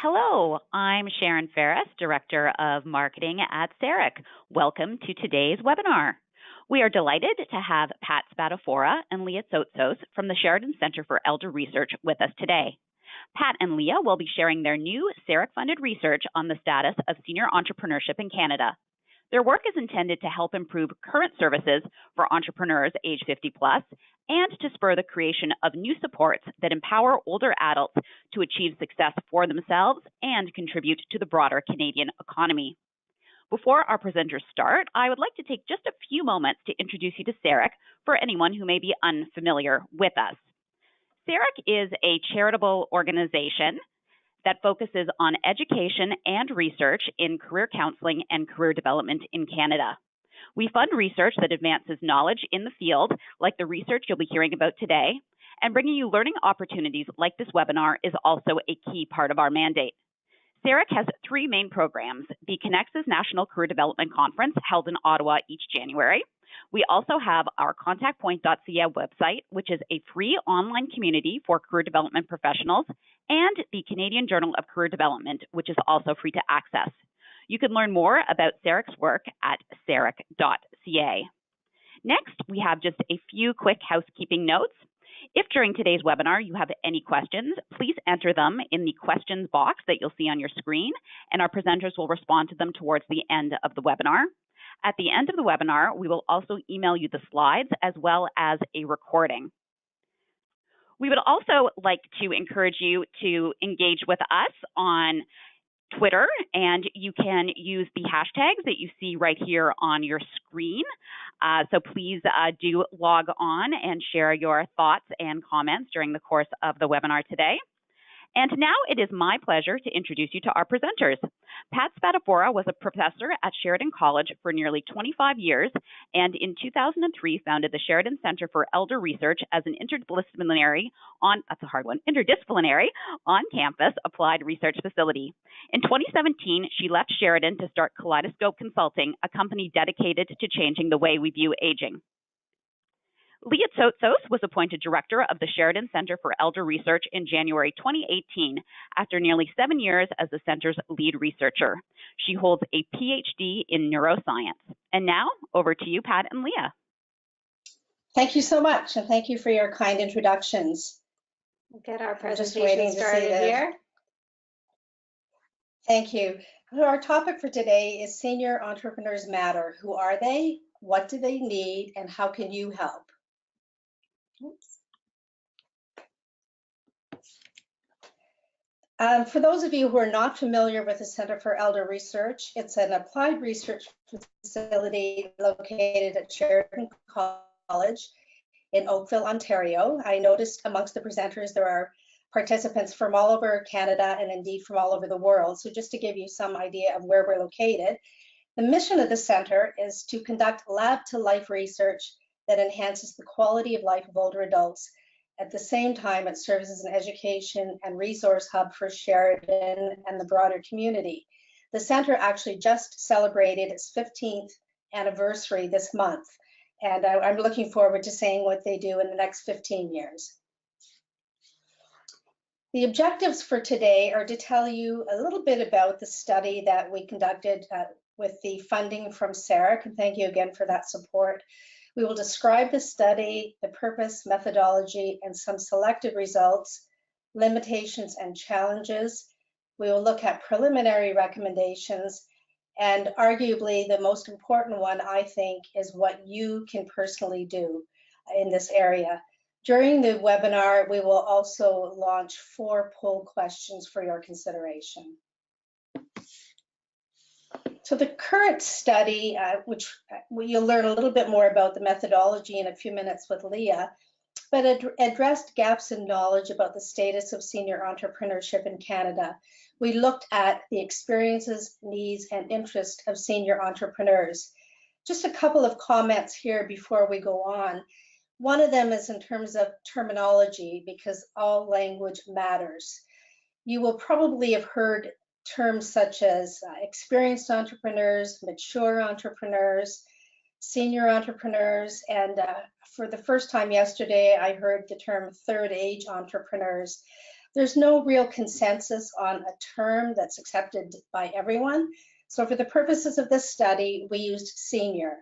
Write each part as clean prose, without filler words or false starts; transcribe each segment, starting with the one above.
Hello, I'm Sharon Ferris, Director of Marketing at CERIC. Welcome to today's webinar. We are delighted to have Pat Spadafora and Leah Tsotsos from the Sheridan Centre for Elder Research with us today. Pat and Leah will be sharing their new CERIC-funded research on the status of senior entrepreneurship in Canada. Their work is intended to help improve current services for entrepreneurs age 50 plus and to spur the creation of new supports that empower older adults to achieve success for themselves and contribute to the broader Canadian economy. Before our presenters start, I would like to take just a few moments to introduce you to CERIC for anyone who may be unfamiliar with us. CERIC is a charitable organization that focuses on education and research in career counseling and career development in Canada. We fund research that advances knowledge in the field, like the research you'll be hearing about today, and bringing you learning opportunities like this webinar is also a key part of our mandate. CERIC has three main programs: the Connexus National Career Development Conference, held in Ottawa each January. We also have our contactpoint.ca website, which is a free online community for career development professionals, and the Canadian Journal of Career Development, which is also free to access. You can learn more about CERIC's work at CERIC.ca. Next, we have just a few quick housekeeping notes. If during today's webinar you have any questions, please enter them in the questions box that you'll see on your screen, and our presenters will respond to them towards the end of the webinar. At the end of the webinar, we will also email you the slides as well as a recording. We would also like to encourage you to engage with us on Twitter, and you can use the hashtags that you see right here on your screen. So please do log on and share your thoughts and comments during the course of the webinar today. And now it is my pleasure to introduce you to our presenters. Pat Spadafora was a professor at Sheridan College for nearly 25 years, and in 2003 founded the Sheridan Centre for Elder Research as an interdisciplinary on-campus applied research facility. In 2017, she left Sheridan to start Kaleidoscope Consulting, a company dedicated to changing the way we view aging. Leah Tsotsos was appointed director of the Sheridan Centre for Elder Research in January 2018 after nearly 7 years as the center's lead researcher. She holds a PhD in neuroscience. And now, over to you, Pat and Leah. Thank you so much, and thank you for your kind introductions. We'll get our presentation started here. Thank you. Our topic for today is Senior Entrepreneurs Matter. Who are they? What do they need? And how can you help? For those of you who are not familiar with the Centre for Elder Research, it's an applied research facility located at Sheridan College in Oakville, Ontario. I noticed amongst the presenters there are participants from all over Canada and indeed from all over the world. So just to give you some idea of where we're located, the mission of the Centre is to conduct lab-to-life research that enhances the quality of life of older adults. At the same time, it serves as an education and resource hub for Sheridan and the broader community. The Centre actually just celebrated its 15th anniversary this month, and I'm looking forward to seeing what they do in the next 15 years. The objectives for today are to tell you a little bit about the study that we conducted with the funding from CERIC, and thank you again for that support. We will describe the study, the purpose, methodology, and some selected results, limitations and challenges. We will look at preliminary recommendations, and arguably the most important one, I think, is what you can personally do in this area. During the webinar, we will also launch 4 poll questions for your consideration. So the current study, which you'll learn a little bit more about the methodology in a few minutes with Leah, but it addressed gaps in knowledge about the status of senior entrepreneurship in Canada. We looked at the experiences, needs, and interests of senior entrepreneurs. Just a couple of comments here before we go on. One of them is in terms of terminology, because all language matters. You will probably have heard terms such as experienced entrepreneurs, mature entrepreneurs, senior entrepreneurs, and for the first time yesterday, I heard the term third age entrepreneurs. There's no real consensus on a term that's accepted by everyone. So for the purposes of this study, we used senior.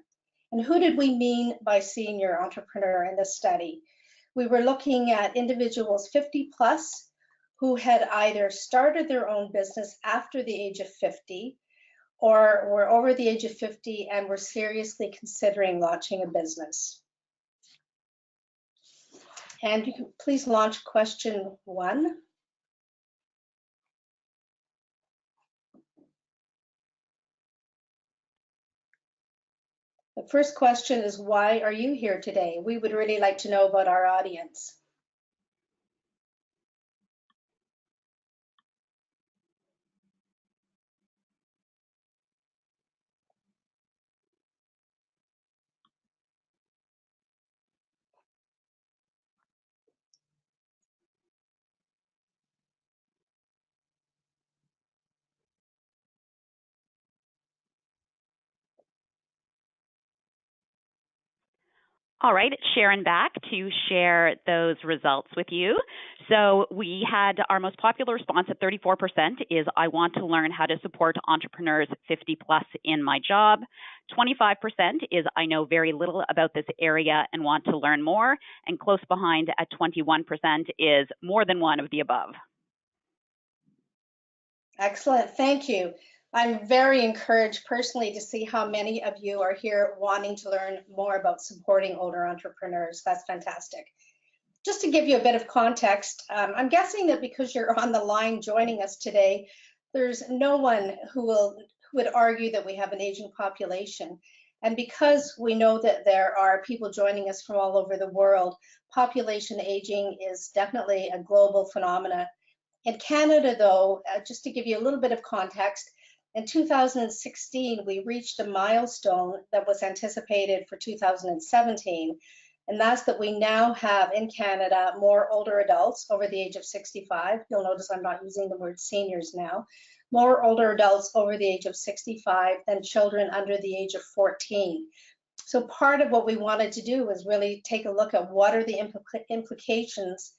And who did we mean by senior entrepreneur in this study? We were looking at individuals 50 plus who had either started their own business after the age of 50 or were over the age of 50 and were seriously considering launching a business. And you can please launch question 1. The first question is, why are you here today? We would really like to know about our audience. All right, Sharon back to share those results with you. So we had our most popular response at 34% is, I want to learn how to support entrepreneurs 50 plus in my job. 25% is, I know very little about this area and want to learn more. And close behind at 21% is more than one of the above. Excellent, thank you. I'm very encouraged personally to see how many of you are here wanting to learn more about supporting older entrepreneurs. That's fantastic. Just to give you a bit of context, I'm guessing that because you're on the line joining us today, there's no one who would argue that we have an aging population. And because we know that there are people joining us from all over the world, population aging is definitely a global phenomenon. In Canada, though, just to give you a little bit of context, in 2016, we reached a milestone that was anticipated for 2017, and that's that we now have in Canada more older adults over the age of 65. You'll notice I'm not using the word seniors now. More older adults over the age of 65 than children under the age of 14. So part of what we wanted to do was really take a look at what are the implications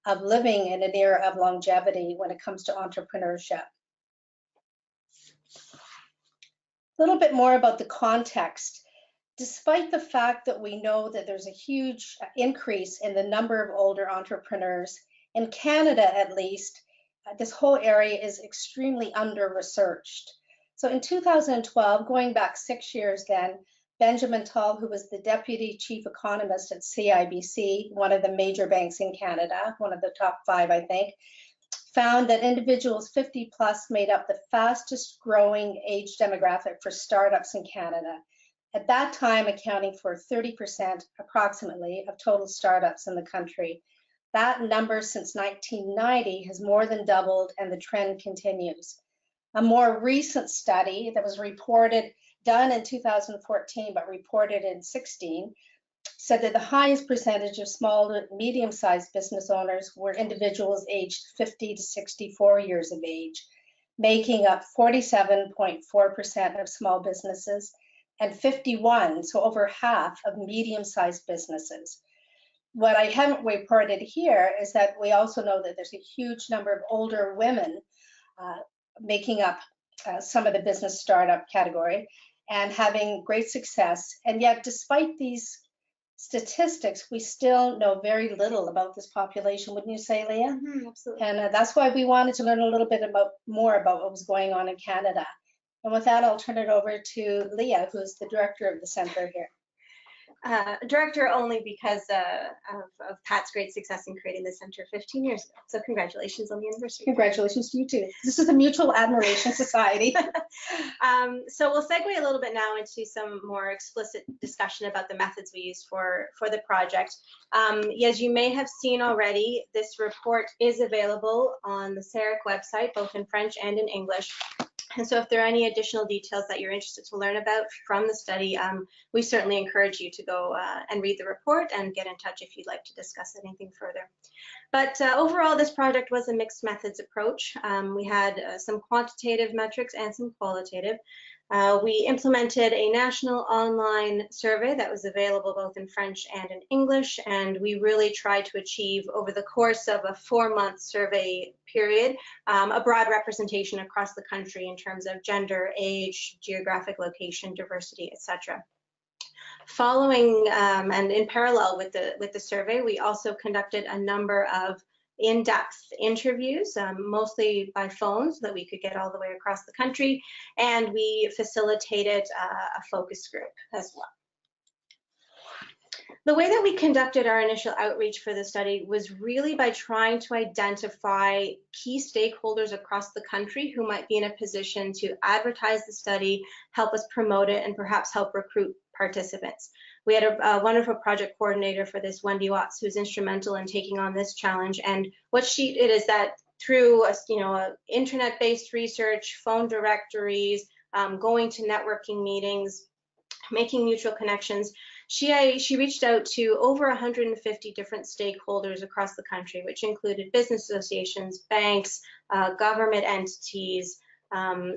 of living in an era of longevity when it comes to entrepreneurship. A little bit more about the context. Despite the fact that we know that there's a huge increase in the number of older entrepreneurs, in Canada at least, this whole area is extremely under-researched. So in 2012, going back 6 years then, Benjamin Tull, who was the Deputy Chief Economist at CIBC, one of the major banks in Canada, one of the top 5, I think, found that individuals 50 plus made up the fastest growing age demographic for startups in Canada. At that time, accounting for 30% approximately of total startups in the country. That number since 1990 has more than doubled, and the trend continues. A more recent study that was done in 2014, but reported in 2016, said that the highest percentage of small to medium-sized business owners were individuals aged 50 to 64 years of age, making up 47.4% of small businesses and 51, so over half of medium-sized businesses. What I haven't reported here is that we also know that there's a huge number of older women making up some of the business startup category and having great success. And yet, despite these statistics, we still know very little about this population, wouldn't you say, Leah? Mm-hmm, absolutely. And that's why we wanted to learn a little bit more about what was going on in Canada. And with that, I'll turn it over to Leah, who's the director of the center here. Director only because of Pat's great success in creating the center 15 years ago. So congratulations on the anniversary. Congratulations to you too. This is a mutual admiration society. So we'll segue a little bit now into some more explicit discussion about the methods we use for the project. As you may have seen already, this report is available on the CERIC website, both in French and in English. And so if there are any additional details that you're interested to learn about from the study, we certainly encourage you to go and read the report and get in touch if you'd like to discuss anything further. But overall, this project was a mixed methods approach. We had some quantitative metrics and some qualitative. We implemented a national online survey that was available both in French and in English, and we really tried to achieve over the course of a 4-month survey period a broad representation across the country in terms of gender, age, geographic location, diversity, etc. Following and in parallel with the survey, we also conducted a number of in-depth interviews, mostly by phone, so that we could get all the way across the country, and we facilitated a focus group as well. The way that we conducted our initial outreach for the study was really by trying to identify key stakeholders across the country who might be in a position to advertise the study, help us promote it, and perhaps help recruit participants. We had a wonderful project coordinator for this, Wendy Watts, who's instrumental in taking on this challenge. And what she did is that through internet-based research, phone directories, going to networking meetings, making mutual connections, she reached out to over 150 different stakeholders across the country, which included business associations, banks, government entities,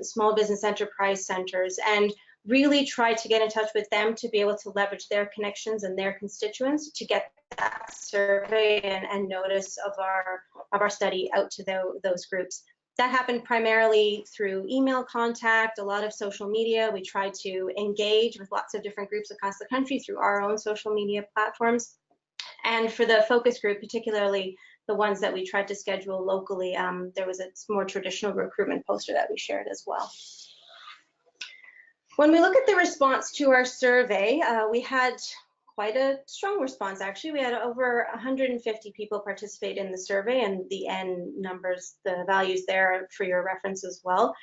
small business enterprise centers, and really tried to get in touch with them to be able to leverage their connections and their constituents to get that survey and notice of our study out to those groups. That happened primarily through email contact, a lot of social media. We tried to engage with lots of different groups across the country through our own social media platforms. And for the focus group, particularly the ones that we tried to schedule locally, there was a more traditional recruitment poster that we shared as well. When we look at the response to our survey, we had quite a strong response, actually. We had over 150 people participate in the survey, and the N numbers, the values there for your reference as well.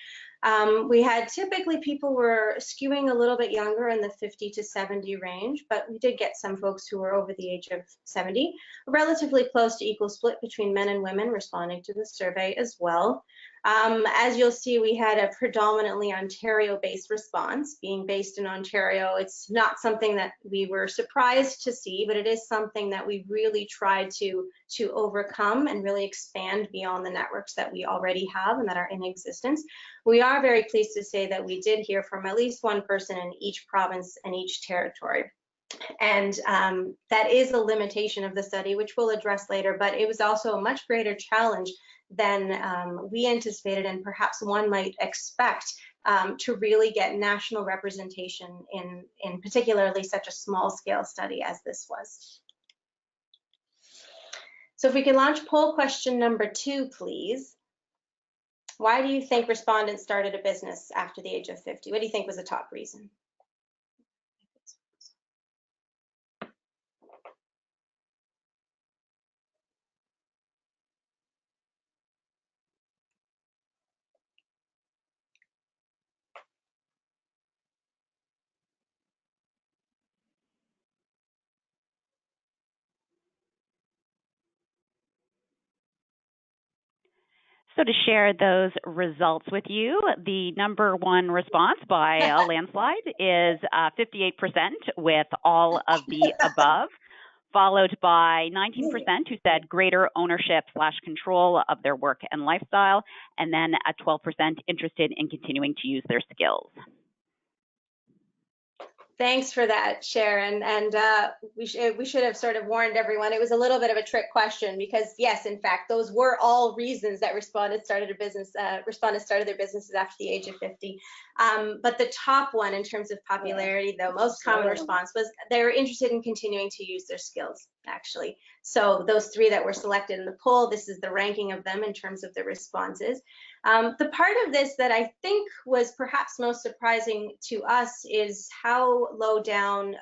We had typically people were skewing a little bit younger in the 50 to 70 range, but we did get some folks who were over the age of 70, a relatively close to equal split between men and women responding to the survey as well. As you'll see, we had a predominantly Ontario-based response. Being based in Ontario, it's not something that we were surprised to see, but it is something that we really tried to overcome and really expand beyond the networks that we already have and that are in existence. We are very pleased to say that we did hear from at least one person in each province and each territory. And that is a limitation of the study, which we'll address later, but it was also a much greater challenge than we anticipated, and perhaps one might expect to really get national representation in particularly such a small scale study as this was. So if we can launch poll question number 2, please. Why do you think respondents started a business after the age of 50? What do you think was the top reason? So to share those results with you, the number one response by a landslide is 58% with all of the above, followed by 19% who said greater ownership / control of their work and lifestyle, and then a 12% interested in continuing to use their skills. Thanks for that, Sharon. And we should have sort of warned everyone. It was a little bit of a trick question because, yes, in fact, those were all reasons that respondents started their businesses after the age of 50. But the top one in terms of popularity, the most common response was they were interested in continuing to use their skills, actually. So those 3 that were selected in the poll, this is the ranking of them in terms of the responses. The part of this that I think was perhaps most surprising to us is how low down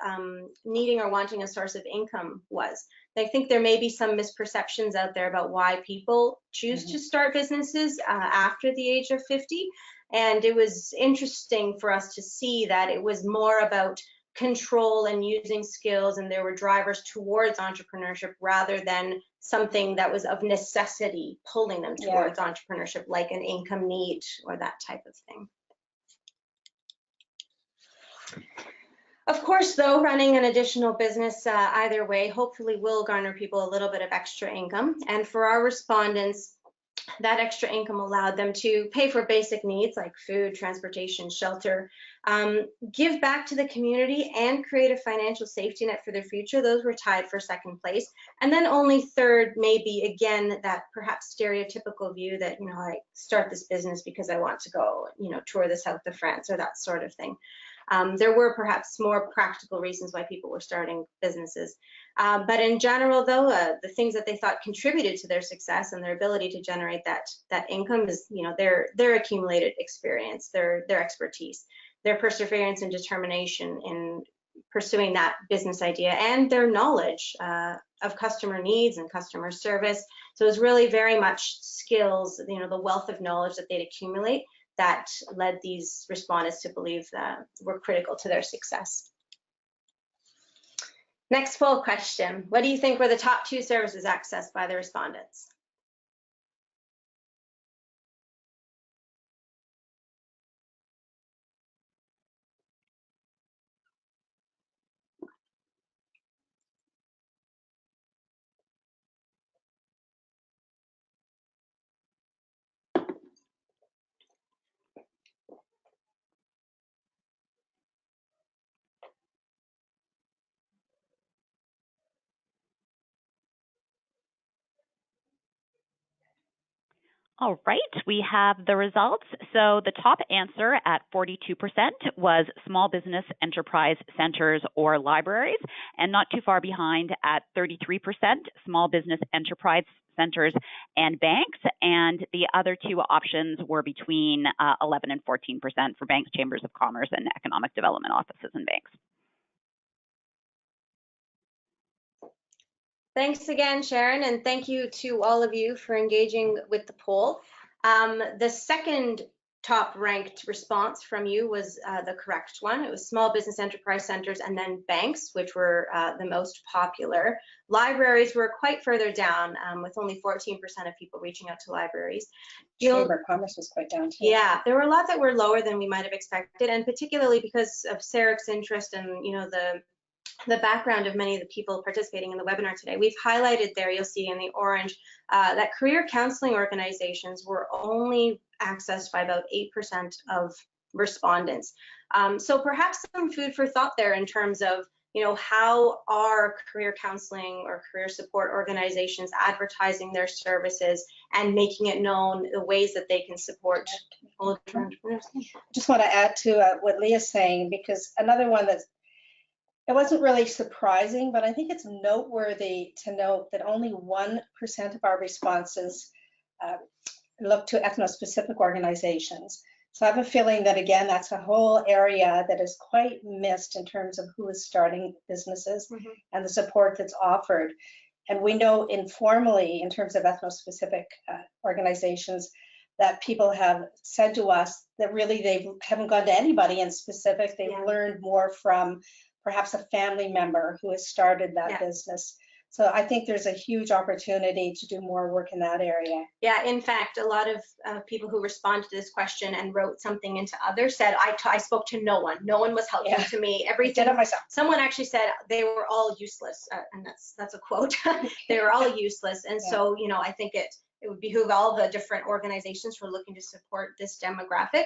needing or wanting a source of income was. I think there may be some misperceptions out there about why people choose to start businesses after the age of 50. And it was interesting for us to see that it was more about control and using skills, and there were drivers towards entrepreneurship rather than something that was of necessity pulling them towards entrepreneurship, like an income need or that type of thing. Of course, though, running an additional business either way hopefully will garner people a little bit of extra income. And for our respondents, that extra income allowed them to pay for basic needs like food, transportation, shelter, Give back to the community and create a financial safety net for their future. Those were tied for second place. And then only third, maybe again, that perhaps stereotypical view that, you know, I start this business because I want to go, you know, tour the south of France or that sort of thing. There were perhaps more practical reasons why people were starting businesses. But in general, though, the things that they thought contributed to their success and their ability to generate that income is, you know, their accumulated experience, their expertise, their perseverance and determination in pursuing that business idea, and their knowledge of customer needs and customer service. So it was really very much skills, you know, the wealth of knowledge that they'd accumulate that led these respondents to believe that were critical to their success. Next poll question. What do you think were the top 2 services accessed by the respondents? All right, we have the results. So the top answer at 42% was small business enterprise centers or libraries, and not too far behind at 33%, small business enterprise centers and banks. And the other 2 options were between 11 and 14% for banks, chambers of commerce, and economic development offices and banks. Thanks again, Sharon, and thank you to all of you for engaging with the poll. The second top ranked response from you was the correct one. It was small business enterprise centers and then banks, which were the most popular. Libraries were quite further down, with only 14% of people reaching out to libraries. Chamber of Commerce was quite down too. Yeah, there were a lot that were lower than we might have expected, and particularly because of CERIC's interest and, you know, the background of many of the people participating in the webinar today. We've highlighted there, you'll see in the orange, that career counseling organizations were only accessed by about 8% of respondents. So perhaps some food for thought there in terms of, you know, how are career counseling or career support organizations advertising their services and making it known the ways that they can support older entrepreneurs. Just want to add to what Leah's saying, because another one that's, it wasn't really surprising, but I think it's noteworthy to note that only 1% of our responses look to ethno-specific organizations. So I have a feeling that, again, that's a whole area that is quite missed in terms of who is starting businesses and the support that's offered. And we know informally, in terms of ethno-specific organizations, that people have said to us that really they haven't gone to anybody in specific. They've learned more from perhaps a family member who has started that business. So I think there's a huge opportunity to do more work in that area. Yeah, in fact, a lot of people who responded to this question and wrote something into others said, I spoke to no one. No one was helpful to me. Everything. I did it myself. Someone actually said they were all useless, and that's a quote. They were all useless. And so, you know, I think it would behoove all the different organizations who are looking to support this demographic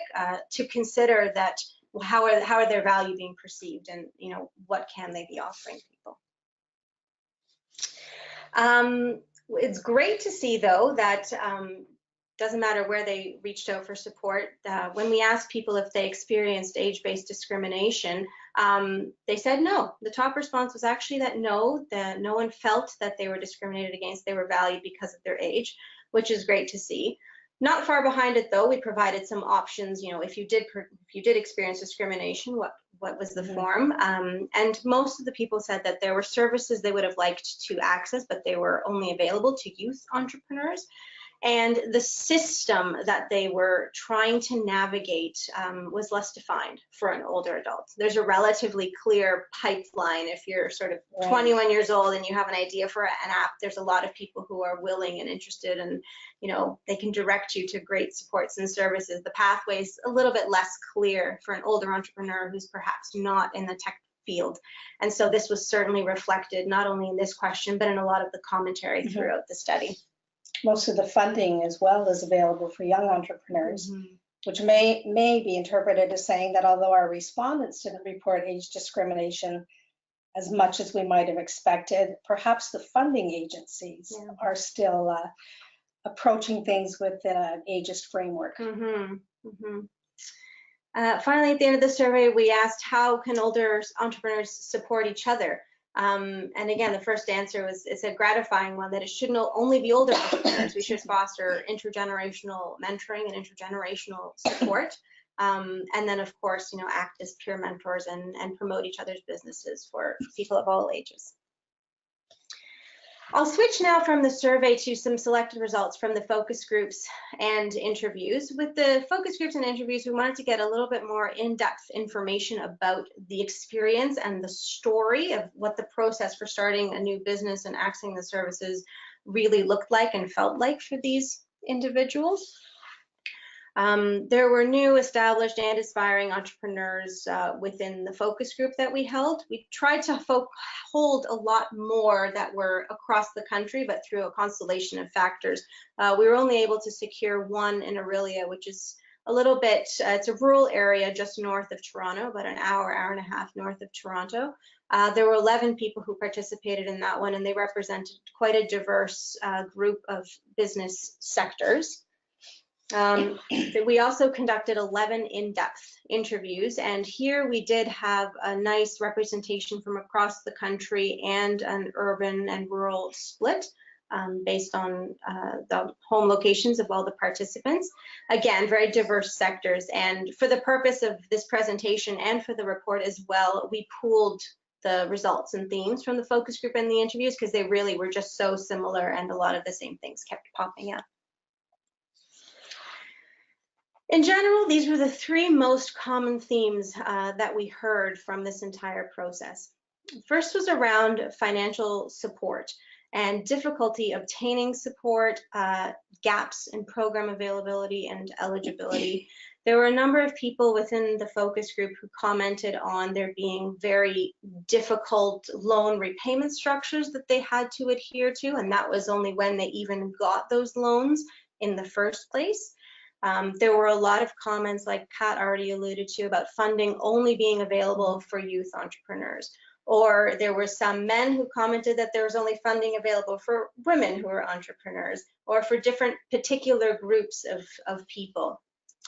to consider that how are their value being perceived, and, you know, what can they be offering people. It's great to see, though, that doesn't matter where they reached out for support. When we asked people if they experienced age-based discrimination, they said no. The top response was actually that no one felt that they were discriminated against. They were valued because of their age, which is great to see. Not far behind it, though, we provided some options. You know, if you did experience discrimination, what was the form? And most of the people said that there were services they would have liked to access, but they were only available to youth entrepreneurs. And the system that they were trying to navigate was less defined for an older adult. There's a relatively clear pipeline. If you're sort of 21 years old and you have an idea for an app, there's a lot of people who are willing and interested, and, you know, they can direct you to great supports and services. The pathway is a little bit less clear for an older entrepreneur who's perhaps not in the tech field. And so this was certainly reflected not only in this question, but in a lot of the commentary throughout the study. Most of the funding as well is available for young entrepreneurs. which may be interpreted as saying that although our respondents didn't report age discrimination as much as we might have expected, perhaps the funding agencies are still approaching things with an ageist framework. Finally, at the end of the survey, we asked how can older entrepreneurs support each other? And again, the first answer was, it's a gratifying one, that it shouldn't only be older entrepreneurs. We should foster intergenerational mentoring and intergenerational support. And then, of course, act as peer mentors and promote each other's businesses for people of all ages. I'll switch now from the survey to some selected results from the focus groups and interviews. With the focus groups and interviews, we wanted to get a little bit more in-depth information about the experience and the story of what the process for starting a new business and accessing the services really looked like and felt like for these individuals. There were new, established, and aspiring entrepreneurs within the focus group that we held. We tried to hold a lot more that were across the country, but through a constellation of factors. We were only able to secure one in Aurelia, which is a little bit, it's a rural area just north of Toronto, about an hour and a half north of Toronto. There were 11 people who participated in that one, and they represented quite a diverse group of business sectors. We also conducted 11 in-depth interviews, and here we did have a nice representation from across the country and an urban and rural split based on the home locations of all the participants. Again, very diverse sectors, and for the purpose of this presentation and for the report as well, we pooled the results and themes from the focus group and the interviews because they really were just so similar and a lot of the same things kept popping up. In general, these were the three most common themes that we heard from this entire process. First was around financial support and difficulty obtaining support, gaps in program availability and eligibility. There were a number of people within the focus group who commented on there being very difficult loan repayment structures that they had to adhere to, and that was only when they even got those loans in the first place. There were a lot of comments, like Pat already alluded to, about funding only being available for youth entrepreneurs. Or there were some men who commented that there was only funding available for women who are entrepreneurs, or for different particular groups of people.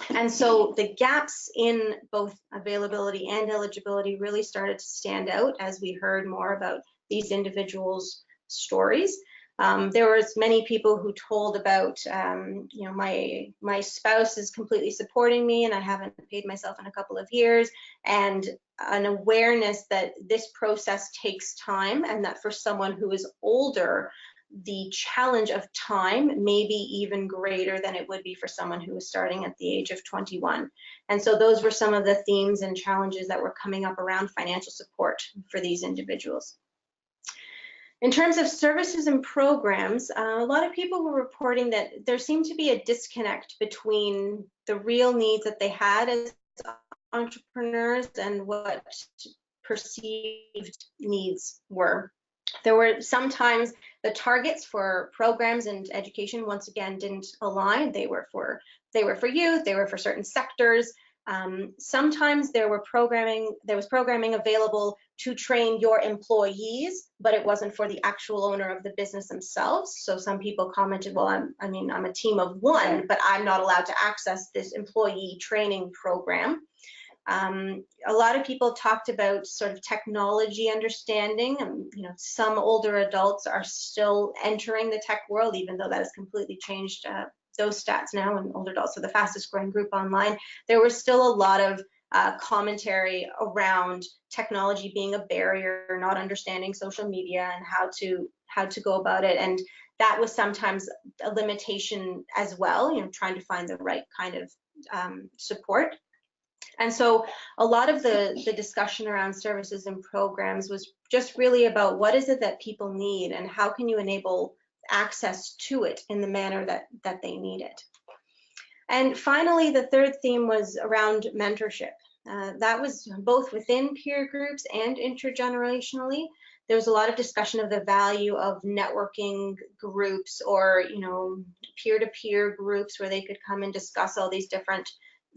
And so the gaps in both availability and eligibility really started to stand out as we heard more about these individuals' stories. There was many people who told about, my spouse is completely supporting me and I haven't paid myself in a couple of years, and an awareness that this process takes time, and that for someone who is older, the challenge of time may be even greater than it would be for someone who is starting at the age of 21. And so those were some of the themes and challenges that were coming up around financial support for these individuals. In terms of services and programs, a lot of people were reporting that there seemed to be a disconnect between the real needs that they had as entrepreneurs and what perceived needs were. There were sometimes the targets for programs and education once again didn't align. They were for youth, they were for certain sectors. Sometimes there was programming available to train your employees, but it wasn't for the actual owner of the business themselves. So some people commented, well, I'm a team of one, but I'm not allowed to access this employee training program. A lot of people talked about sort of technology understanding, and some older adults are still entering the tech world, even though that has completely changed those stats now, and older adults are the fastest growing group online. There was still a lot of commentary around technology being a barrier, not understanding social media and how to go about it, and that was sometimes a limitation as well, trying to find the right kind of support. And so a lot of the discussion around services and programs was just really about what is it that people need and how can you enable access to it in the manner that they need it. And finally, the third theme was around mentorship. That was both within peer groups and intergenerationally. There was a lot of discussion of the value of networking groups or peer-to-peer groups where they could come and discuss all these different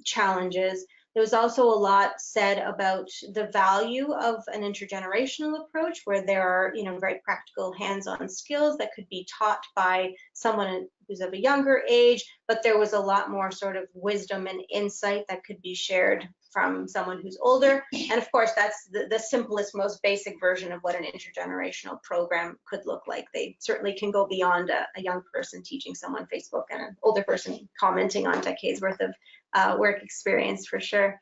challenges. There was also a lot said about the value of an intergenerational approach, where there are, very practical hands-on skills that could be taught by someone who's of a younger age, but there was a lot more sort of wisdom and insight that could be shared from someone who's older. And of course, that's the simplest, most basic version of what an intergenerational program could look like. They certainly can go beyond a young person teaching someone Facebook and an older person commenting on decades worth of work experience, for sure.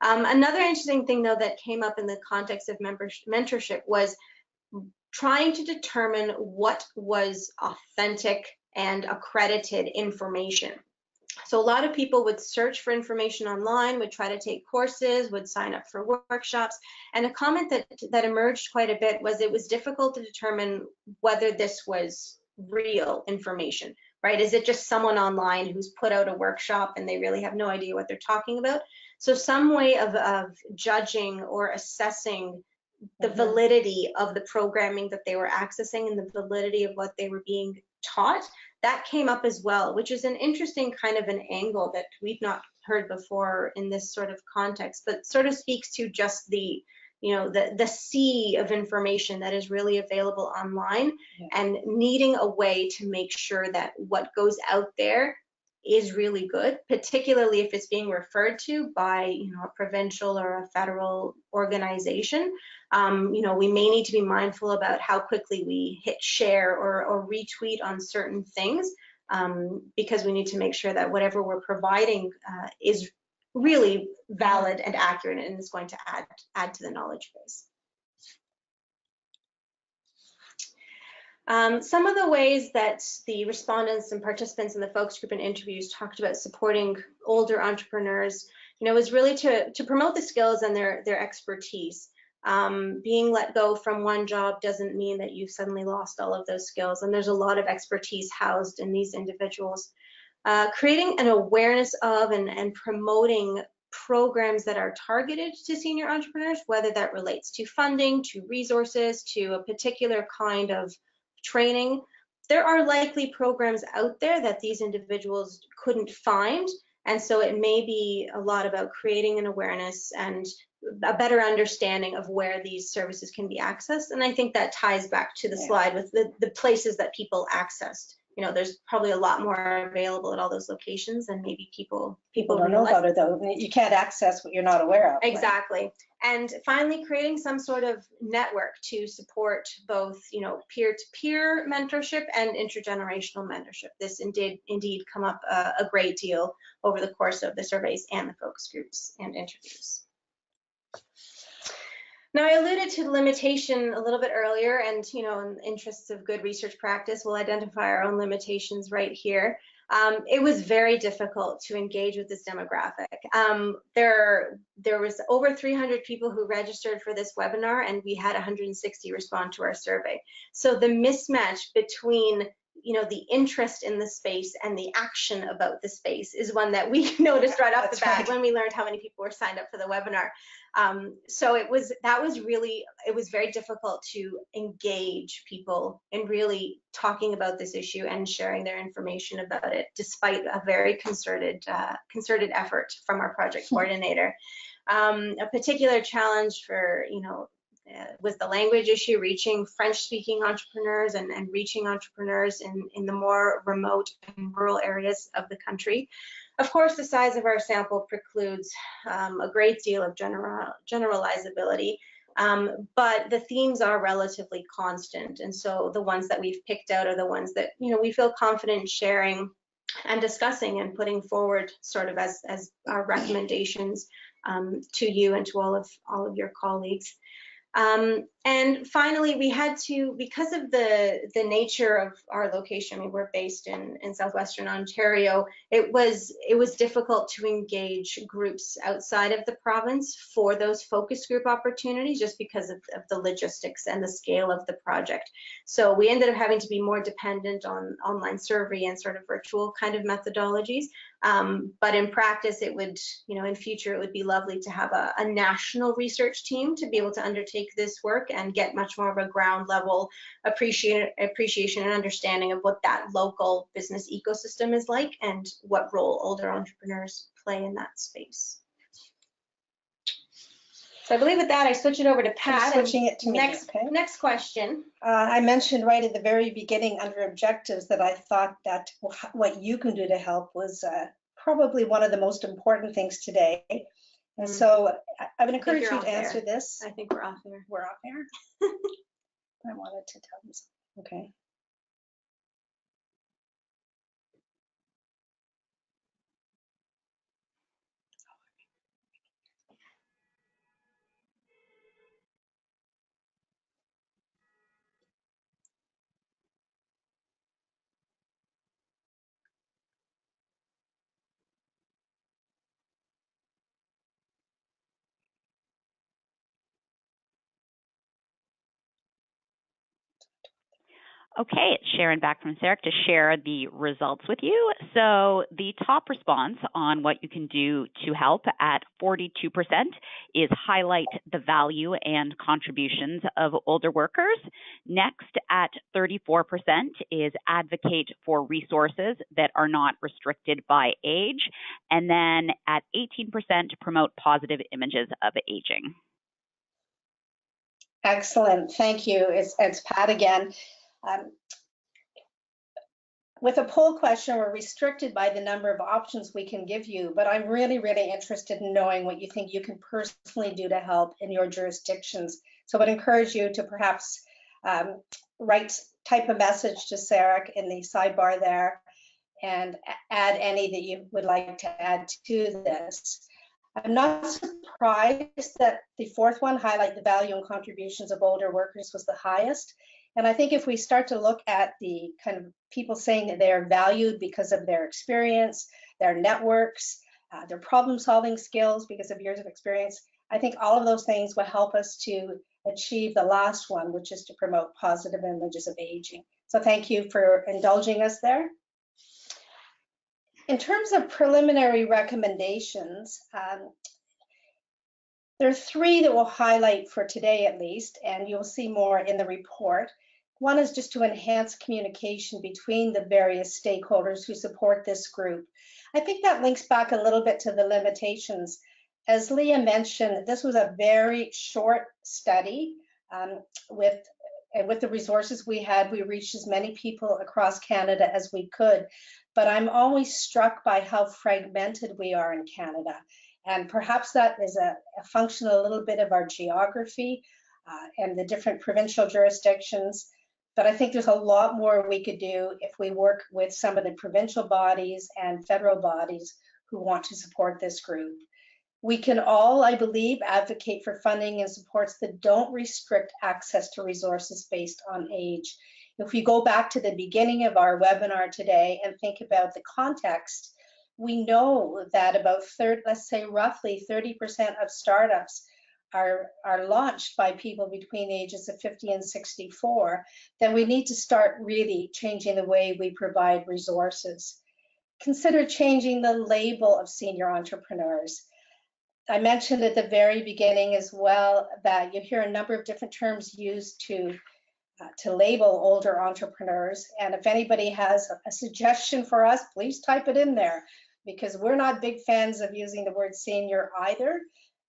Another interesting thing, though, that came up in the context of mentorship was trying to determine what was authentic and accredited information. So a lot of people would search for information online, would try to take courses, would sign up for workshops. And a comment that emerged quite a bit was it was difficult to determine whether this was real information, right? Is it just someone online who's put out a workshop and they really have no idea what they're talking about? So some way of judging or assessing the validity of the programming that they were accessing and the validity of what they were being taught, that came up as well, which is an interesting kind of an angle that we've not heard before in this sort of context, but sort of speaks to just the sea of information that is really available online, and needing a way to make sure that what goes out there is really good, particularly if it's being referred to by a provincial or a federal organization. We may need to be mindful about how quickly we hit share or retweet on certain things, because we need to make sure that whatever we're providing is really valid and accurate and is going to add to the knowledge base. Some of the ways that the respondents and participants in the focus group and interviews talked about supporting older entrepreneurs, was really to promote the skills and their expertise. Being let go from one job doesn't mean that you've suddenly lost all of those skills, and there's a lot of expertise housed in these individuals. Creating an awareness of and promoting programs that are targeted to senior entrepreneurs, whether that relates to funding, to resources, to a particular kind of training. There are likely programs out there that these individuals couldn't find, and so it may be a lot about creating an awareness and a better understanding of where these services can be accessed. And I think that ties back to the slide with the places that people accessed. There's probably a lot more available at all those locations, and maybe people don't know about it, though. You can't access what you're not aware of. Exactly. Right? And finally, creating some sort of network to support both, peer-to-peer mentorship and intergenerational mentorship. This indeed come up a great deal over the course of the surveys and the focus groups and interviews. Now, I alluded to the limitation a little bit earlier, and in the interests of good research practice, we'll identify our own limitations right here. It was very difficult to engage with this demographic. There was over 300 people who registered for this webinar, and we had 160 respond to our survey. So the mismatch between the interest in the space and the action about the space is one that we noticed right off the bat when we learned how many people were signed up for the webinar. So it was very difficult to engage people in really talking about this issue and sharing their information about it, despite a very concerted effort from our project coordinator. A particular challenge for was the language issue, reaching French-speaking entrepreneurs and reaching entrepreneurs in the more remote and rural areas of the country. Of course, the size of our sample precludes a great deal of generalizability, but the themes are relatively constant. And so the ones that we've picked out are the ones that we feel confident sharing and discussing and putting forward sort of as our recommendations to you and to all of your colleagues. And finally, we had to, because of the nature of our location, I mean, we're based in southwestern Ontario, it was difficult to engage groups outside of the province for those focus group opportunities, just because of the logistics and the scale of the project. So we ended up having to be more dependent on online survey and sort of virtual kind of methodologies. But in practice, it would, in future, it would be lovely to have a national research team to be able to undertake this work and get much more of a ground level appreciation and understanding of what that local business ecosystem is like and what role older entrepreneurs play in that space. So I believe with that, I switch it over to Pat. I'm switching it to me. Next question. I mentioned right at the very beginning under objectives that I thought that what you can do to help was probably one of the most important things today. And so I would encourage you to answer this. I think we're off there. We're off there. I wanted to tell you something. Okay. Okay, it's Sharon back from CERIC to share the results with you. So the top response on what you can do to help at 42% is highlight the value and contributions of older workers. Next at 34% is advocate for resources that are not restricted by age. And then at 18%, promote positive images of aging. Excellent, thank you. It's Pat again. With a poll question, we're restricted by the number of options we can give you, but I'm really, really interested in knowing what you think you can personally do to help in your jurisdictions. So I would encourage you to perhaps type a message to CERIC in the sidebar there and add any that you would like to add to this. I'm not surprised that the fourth one, highlight the value and contributions of older workers, was the highest. And I think if we start to look at the kind of people saying that they are valued because of their experience, their networks, their problem-solving skills because of years of experience, I think all of those things will help us to achieve the last one, which is to promote positive images of aging. So thank you for indulging us there. In terms of preliminary recommendations, there are three that we'll highlight for today at least, and you'll see more in the report. One is just to enhance communication between the various stakeholders who support this group. I think that links back a little bit to the limitations. As Leah mentioned, this was a very short study. With the resources we had, we reached as many people across Canada as we could. But I'm always struck by how fragmented we are in Canada. And perhaps that is a function a little bit of our geography and the different provincial jurisdictions. But I think there's a lot more we could do if we work with some of the provincial bodies and federal bodies who want to support this group. We can all, I believe, advocate for funding and supports that don't restrict access to resources based on age. If we go back to the beginning of our webinar today and think about the context, we know that about let's say roughly 30% of startups are launched by people between ages of 50 and 64, then we need to start really changing the way we provide resources. Consider changing the label of senior entrepreneurs. I mentioned at the very beginning as well that you hear a number of different terms used to label older entrepreneurs. And if anybody has a suggestion for us, please type it in there, because we're not big fans of using the word senior either.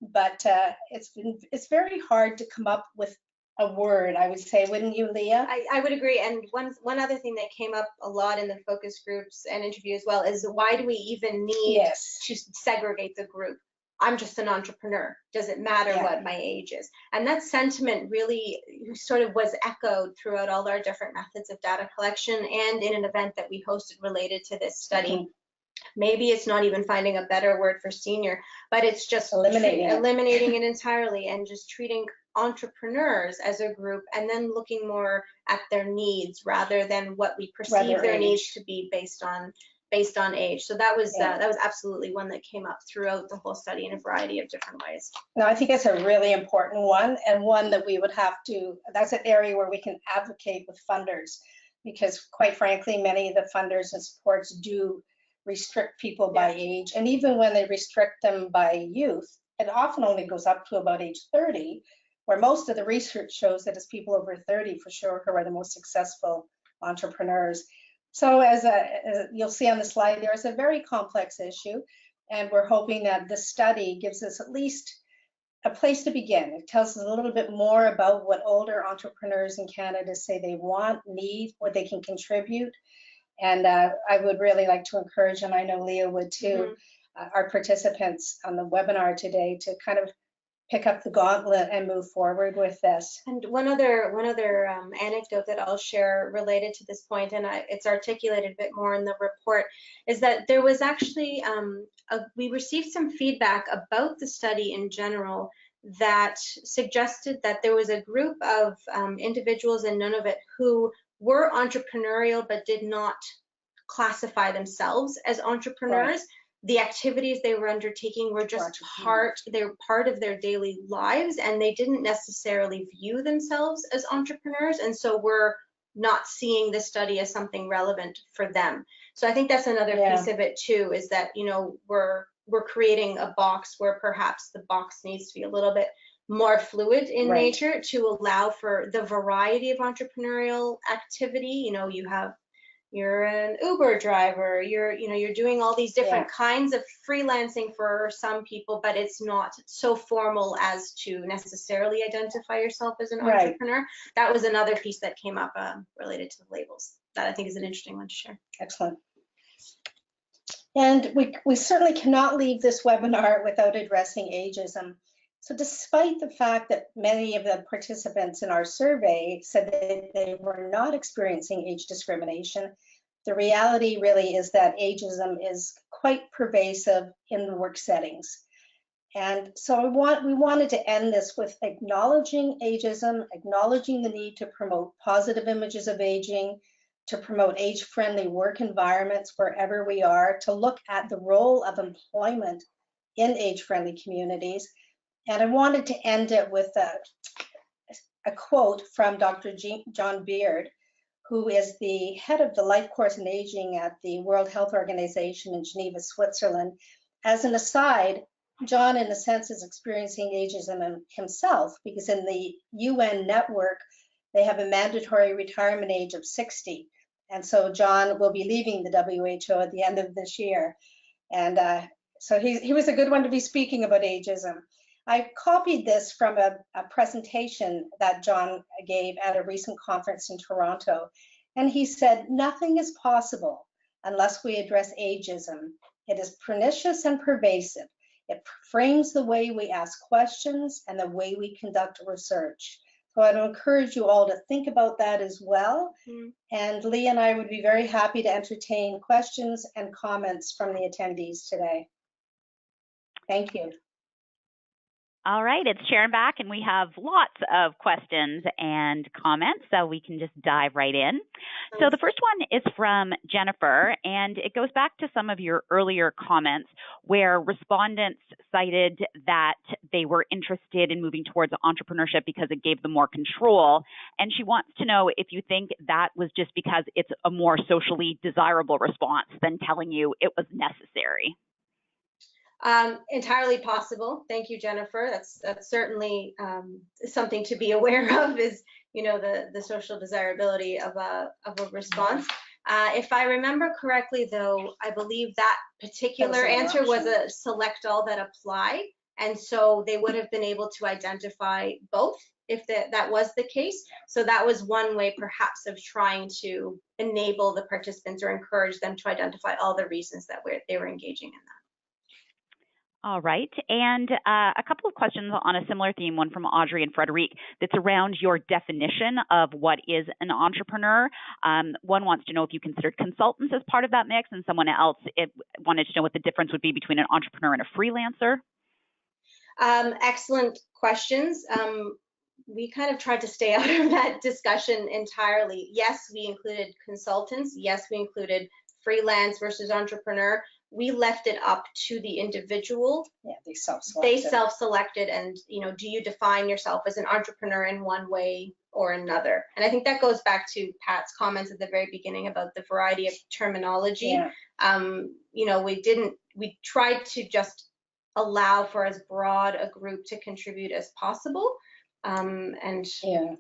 But it's very hard to come up with a word, I would say, wouldn't you, Leah? I would agree. And one other thing that came up a lot in the focus groups and interview as well is, why do we even need to segregate the group? I'm just an entrepreneur. Does it matter what my age is? And that sentiment really sort of was echoed throughout all our different methods of data collection and in an event that we hosted related to this study. Maybe it's not even finding a better word for senior, but it's just eliminating it entirely and just treating entrepreneurs as a group and then looking more at their needs rather than what we perceive their needs to be based on age. So that was absolutely one that came up throughout the whole study in a variety of different ways. No, I think that's a really important one, and one that we would have to, that's an area where we can advocate with funders, because quite frankly, many of the funders and supports do restrict people by age. And even when they restrict them by youth, it often only goes up to about age 30, where most of the research shows that it's people over 30 for sure who are the most successful entrepreneurs. So as you'll see on the slide, there is a very complex issue, and we're hoping that this study gives us at least a place to begin. It tells us a little bit more about what older entrepreneurs in Canada say they want, need, what they can contribute. And I would really like to encourage, and I know Leah would too, our participants on the webinar today to kind of pick up the gauntlet and move forward with this. And one other anecdote that I'll share related to this point, and it's articulated a bit more in the report, is that there was actually, we received some feedback about the study in general that suggested that there was a group of individuals in Nunavut who were entrepreneurial but did not classify themselves as entrepreneurs. Right. The activities they were undertaking were just they were part of their daily lives, and they didn't necessarily view themselves as entrepreneurs, and so we're not seeing this study as something relevant for them. So I think that's another piece of it too, is that, you know, we're creating a box where perhaps the box needs to be a little bit more fluid in nature to allow for the variety of entrepreneurial activity. You know, you're an Uber driver, you're doing all these different kinds of freelancing for some people, but it's not so formal as to necessarily identify yourself as an entrepreneur. That was another piece that came up related to the labels that I think is an interesting one to share. Excellent. And we certainly cannot leave this webinar without addressing ageism. So despite the fact that many of the participants in our survey said that they were not experiencing age discrimination, the reality really is that ageism is quite pervasive in the work settings. And so we wanted to end this with acknowledging ageism, acknowledging the need to promote positive images of aging, to promote age-friendly work environments wherever we are, to look at the role of employment in age-friendly communities. And I wanted to end it with a quote from Dr. John Beard, who is the head of the Life Course in Aging at the World Health Organization in Geneva, Switzerland. As an aside, John, in a sense, is experiencing ageism himself, because in the UN network, they have a mandatory retirement age of 60. And so John will be leaving the WHO at the end of this year. And so he was a good one to be speaking about ageism. I copied this from a presentation that John gave at a recent conference in Toronto. And he said, "Nothing is possible unless we address ageism. It is pernicious and pervasive. It frames the way we ask questions and the way we conduct research." So I'd encourage you all to think about that as well. And Lee and I would be very happy to entertain questions and comments from the attendees today. Thank you. All right, it's Sharon back, and we have lots of questions and comments, so we can just dive right in. So the first one is from Jennifer, and it goes back to some of your earlier comments where respondents cited that they were interested in moving towards entrepreneurship because it gave them more control. And she wants to know if you think that was just because it's a more socially desirable response than telling you it was necessary. Entirely possible. Thank you, Jennifer. That's certainly something to be aware of, is, you know, the social desirability of a response. If I remember correctly, though, I believe that particular answer was a select all that apply, and so they would have been able to identify both if that was the case. So that was one way perhaps of trying to enable the participants or encourage them to identify all the reasons that they were engaging in that. All right, and a couple of questions on a similar theme, one from Audrey and Frederic, that's around your definition of what is an entrepreneur. One wants to know if you considered consultants as part of that mix, and someone else wanted to know what the difference would be between an entrepreneur and a freelancer. Excellent questions. We kind of tried to stay out of that discussion entirely. Yes, we included consultants. Yes, we included freelance versus entrepreneur. we left it up to the individual. Yeah, they self-selected. They self-selected, and do you define yourself as an entrepreneur in one way or another? And I think that goes back to Pat's comments at the very beginning about the variety of terminology. Yeah. We tried to just allow for as broad a group to contribute as possible. And yeah,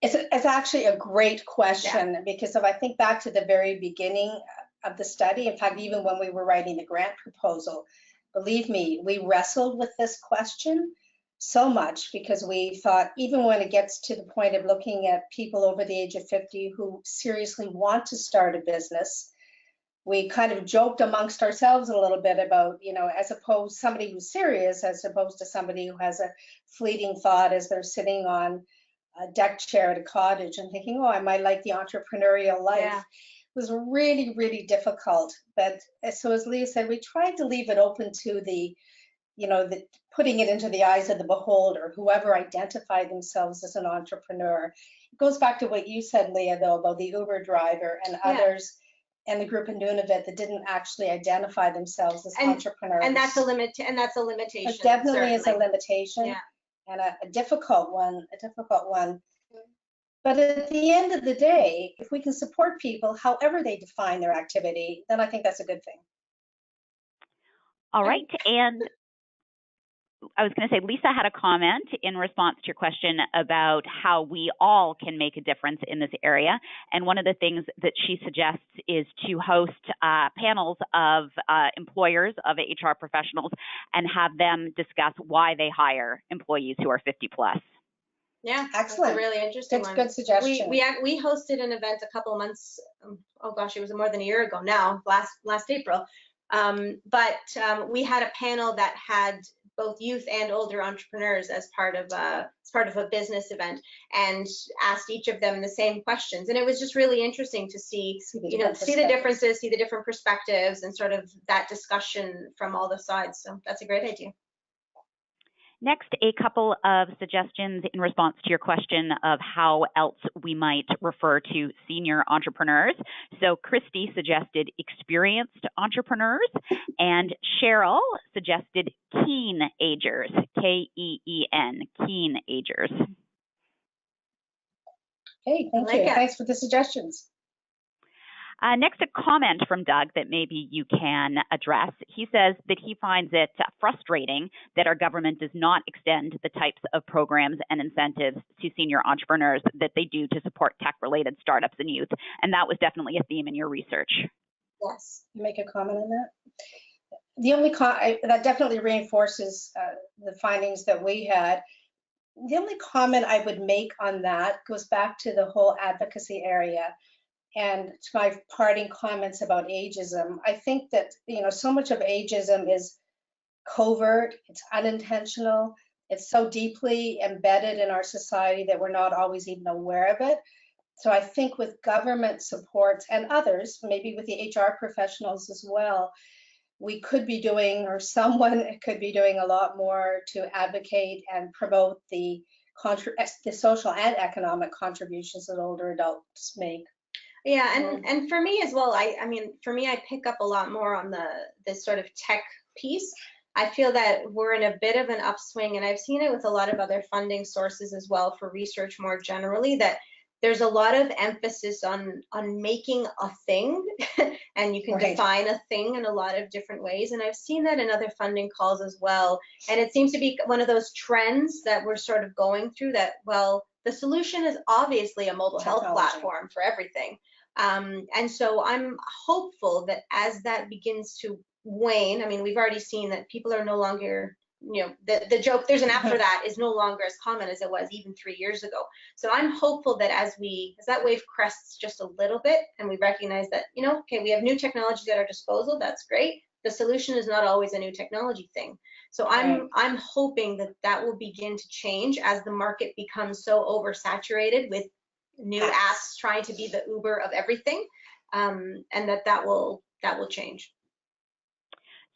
it's actually a great question, because if I think back to the very beginning of the study, in fact, even when we were writing the grant proposal, believe me, we wrestled with this question so much, because we thought, even when it gets to the point of looking at people over the age of 50 who seriously want to start a business, we kind of joked amongst ourselves a little bit about, as opposed somebody who's serious, as opposed to somebody who has a fleeting thought as they're sitting on a deck chair at a cottage and thinking, oh, I might like the entrepreneurial life. Yeah. It was really, really difficult. But so as Leah said, we tried to leave it open to the putting it into the eyes of the beholder, whoever identified themselves as an entrepreneur. It goes back to what you said, Leah, though, about the Uber driver and others. And the group in Nunavut that didn't actually identify themselves as entrepreneurs. And that's a limitation. It definitely is a limitation, and a difficult one. But at the end of the day, if we can support people, however they define their activity, then I think that's a good thing. All right, and I was going to say, Lisa had a comment in response to your question about how we all can make a difference in this area. And one of the things that she suggests is to host panels of employers, of HR professionals, and have them discuss why they hire employees who are 50 plus. Yeah, excellent. That's a really interesting one. Good suggestion. We hosted an event a couple of months, oh gosh, it was more than a year ago now, last April. But we had a panel that had both youth and older entrepreneurs as part of a business event, and asked each of them the same questions. And it was just really interesting to see the differences, see the different perspectives, and sort of that discussion from all the sides. So that's a great idea. Next, a couple of suggestions in response to your question of how else we might refer to senior entrepreneurs. So Christy suggested experienced entrepreneurs, and Cheryl suggested keen agers, K-E-E-N, keen agers. Hey, thank you. Thanks for the suggestions. Next, a comment from Doug that maybe you can address. He says that he finds it frustrating that our government does not extend the types of programs and incentives to senior entrepreneurs that they do to support tech-related startups and youth. And that was definitely a theme in your research. Yes, make a comment on that. The only that definitely reinforces the findings that we had. The only comment I would make on that goes back to the whole advocacy area. And to my parting comments about ageism, I think that, so much of ageism is covert, it's unintentional, it's so deeply embedded in our society that we're not always even aware of it. So I think with government supports and others, maybe with the HR professionals as well, we could be doing, or someone could be doing a lot more to advocate and promote the social and economic contributions that older adults make. Yeah, and for me as well, I mean, for me, I pick up a lot more on this sort of tech piece. I feel that we're in a bit of an upswing, and I've seen it with a lot of other funding sources as well for research more generally, that there's a lot of emphasis on making a thing, and you can define a thing in a lot of different ways. And I've seen that in other funding calls as well. And it seems to be one of those trends that we're sort of going through, that, well, the solution is obviously a mobile health platform for everything. And so I'm hopeful that as that begins to wane, I mean, we've already seen that people are no longer, the joke, there's an app for that, is no longer as common as it was even 3 years ago. So I'm hopeful that as that wave crests just a little bit, and we recognize that, okay, we have new technologies at our disposal, that's great. The solution is not always a new technology thing. So I'm hoping that will begin to change as the market becomes so oversaturated with new apps trying to be the Uber of everything, and that will change.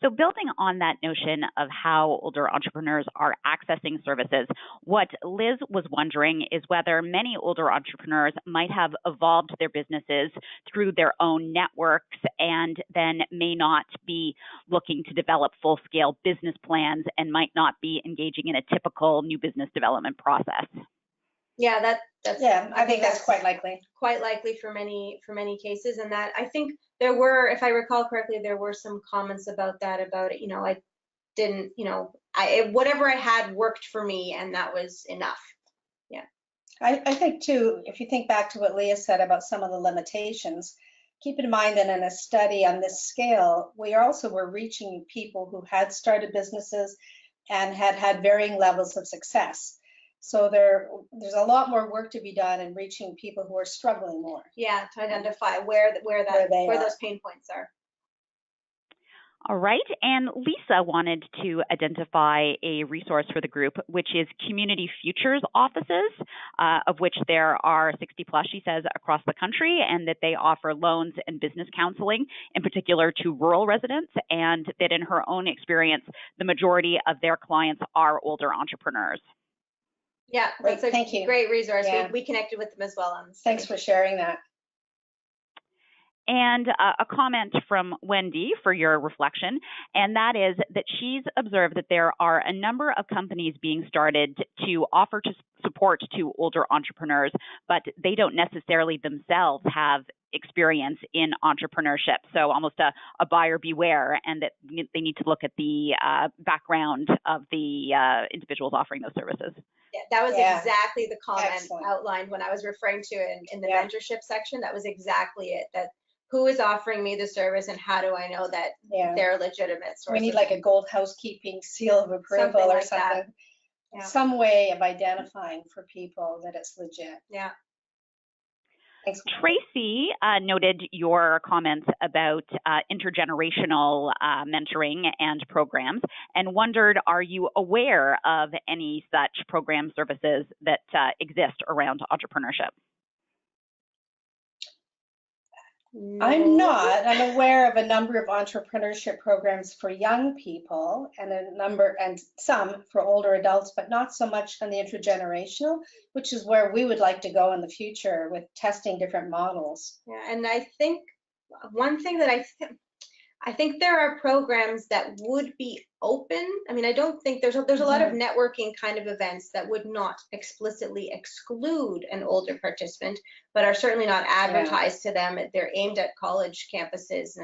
So building on that notion of how older entrepreneurs are accessing services, what Liz was wondering is whether many older entrepreneurs might have evolved their businesses through their own networks and then may not be looking to develop full-scale business plans and might not be engaging in a typical new business development process. Yeah, I think that's quite likely. Quite likely for many cases, and that I think there were, if I recall correctly, there were some comments about that, about it. I didn't, whatever I had worked for me, and that was enough. Yeah. I think too, if you think back to what Leah said about some of the limitations, keep in mind that in a study on this scale, we also were reaching people who had started businesses and had varying levels of success. So there's a lot more work to be done in reaching people who are struggling more. Yeah, to identify where those pain points are. All right, and Lisa wanted to identify a resource for the group, which is Community Futures offices, of which there are 60 plus, she says, across the country, and that they offer loans and business counseling, in particular to rural residents, and that in her own experience, the majority of their clients are older entrepreneurs. Yeah, that's a great resource. Yeah. We connected with them as well on this. Thanks for sharing that. And a comment from Wendy for your reflection, and that is that she's observed that there are a number of companies being started to offer support to older entrepreneurs, but they don't necessarily themselves have experience in entrepreneurship. So almost a buyer beware, and that they need to look at the background of the individuals offering those services. Yeah, that was exactly the comment outlined when I was referring to it in the mentorship section. That was exactly it. That who is offering me the service, and how do I know that they're legitimate sources? We need like a gold housekeeping seal of approval or something. Yeah. Some way of identifying for people that it's legit. Yeah. Thanks. Tracy noted your comments about intergenerational mentoring and programs, and wondered, are you aware of any such program services that exist around entrepreneurship? I'm not. I'm aware of a number of entrepreneurship programs for young people and some for older adults, but not so much on the intergenerational, which is where we would like to go in the future with testing different models. Yeah, and I think one thing that I think there are programs that would be open. I mean, I don't think there's a lot of networking kind of events that would not explicitly exclude an older participant, but are certainly not advertised to them. They're aimed at college campuses.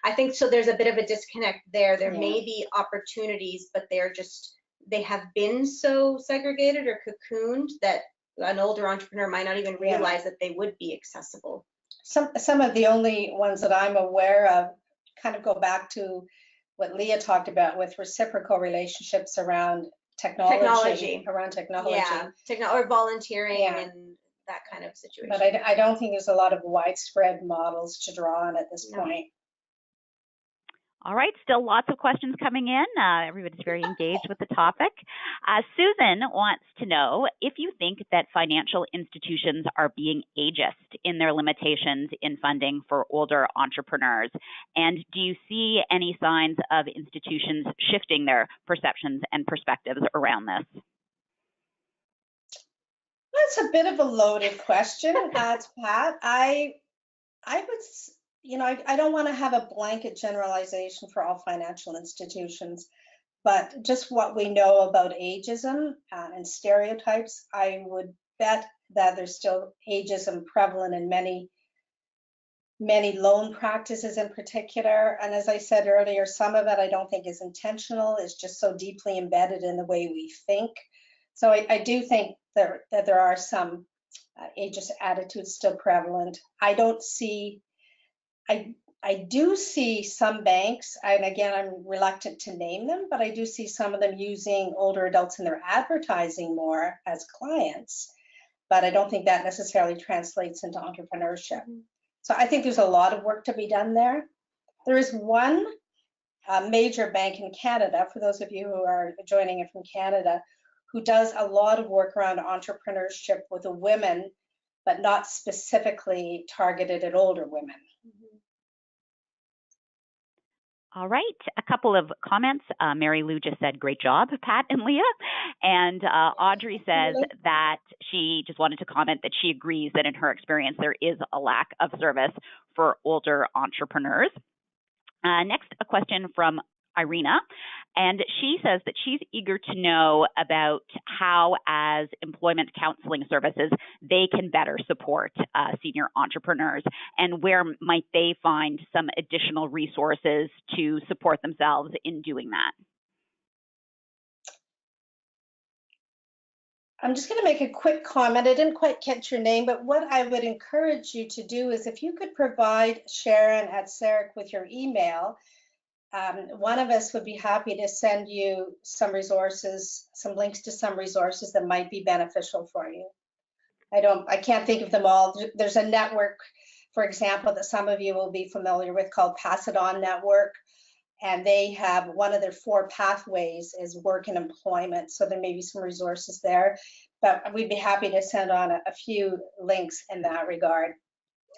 I think so. There's a bit of a disconnect there. There may be opportunities, but they have been so segregated or cocooned that an older entrepreneur might not even realize that they would be accessible. Some of the only ones that I'm aware of kind of go back to what Leah talked about with reciprocal relationships around technology. Or volunteering and that kind of situation. But I don't think there's a lot of widespread models to draw on at this point. All right, still lots of questions coming in. Everybody's very engaged with the topic. Susan wants to know if you think that financial institutions are being ageist in their limitations in funding for older entrepreneurs. And do you see any signs of institutions shifting their perceptions and perspectives around this? That's a bit of a loaded question, Pat. I would... I don't want to have a blanket generalization for all financial institutions, but just what we know about ageism and stereotypes, I would bet that there's still ageism prevalent in many loan practices in particular. And as I said earlier, some of it I don't think is intentional. It's just so deeply embedded in the way we think. So I do think that there are some ageist attitudes still prevalent. I do see some banks, and again, I'm reluctant to name them, but I do see some of them using older adults in their advertising more as clients, but I don't think that necessarily translates into entrepreneurship. So I think there's a lot of work to be done there. There is one major bank in Canada, for those of you who are joining it from Canada, who does a lot of work around entrepreneurship with the women, but not specifically targeted at older women. All right, a couple of comments. Mary Lou just said, great job, Pat and Leah. And Audrey says that she just wanted to comment that she agrees that in her experience, there is a lack of service for older entrepreneurs. Next, a question from Irina, and she says that she's eager to know about how, as employment counseling services, they can better support senior entrepreneurs, and where might they find some additional resources to support themselves in doing that. I'm just going to make a quick comment. I didn't quite catch your name, but what I would encourage you to do is if you could provide Sharon at CERIC with your email, one of us would be happy to send you some resources, some links to some resources that might be beneficial for you. I can't think of them all. There's a network, for example, that some of you will be familiar with called Pass It On Network. And they have one of their 4 pathways is work and employment. So there may be some resources there, but we'd be happy to send on a few links in that regard.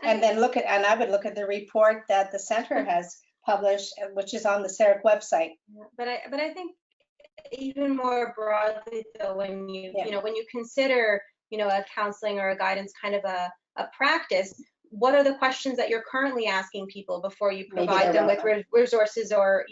And then I would look at the report that the center has published, which is on the CERIC website. But I think even more broadly though, when you when you consider a counseling or a guidance kind of a practice, what are the questions that you're currently asking people before you provide them with resources or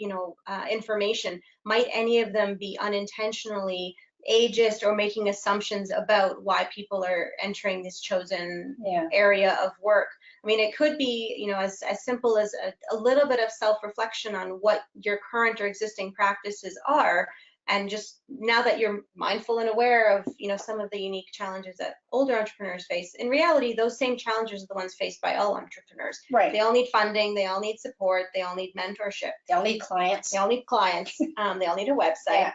information? Might any of them be unintentionally ageist or making assumptions about why people are entering this chosen area of work? I mean, it could be, as simple as a little bit of self-reflection on what your current or existing practices are. And just now that you're mindful and aware of, some of the unique challenges that older entrepreneurs face, in reality, those same challenges are the ones faced by all entrepreneurs. Right. They all need funding. They all need support. They all need mentorship. They all need clients. They all need clients. They all need a website. Yeah.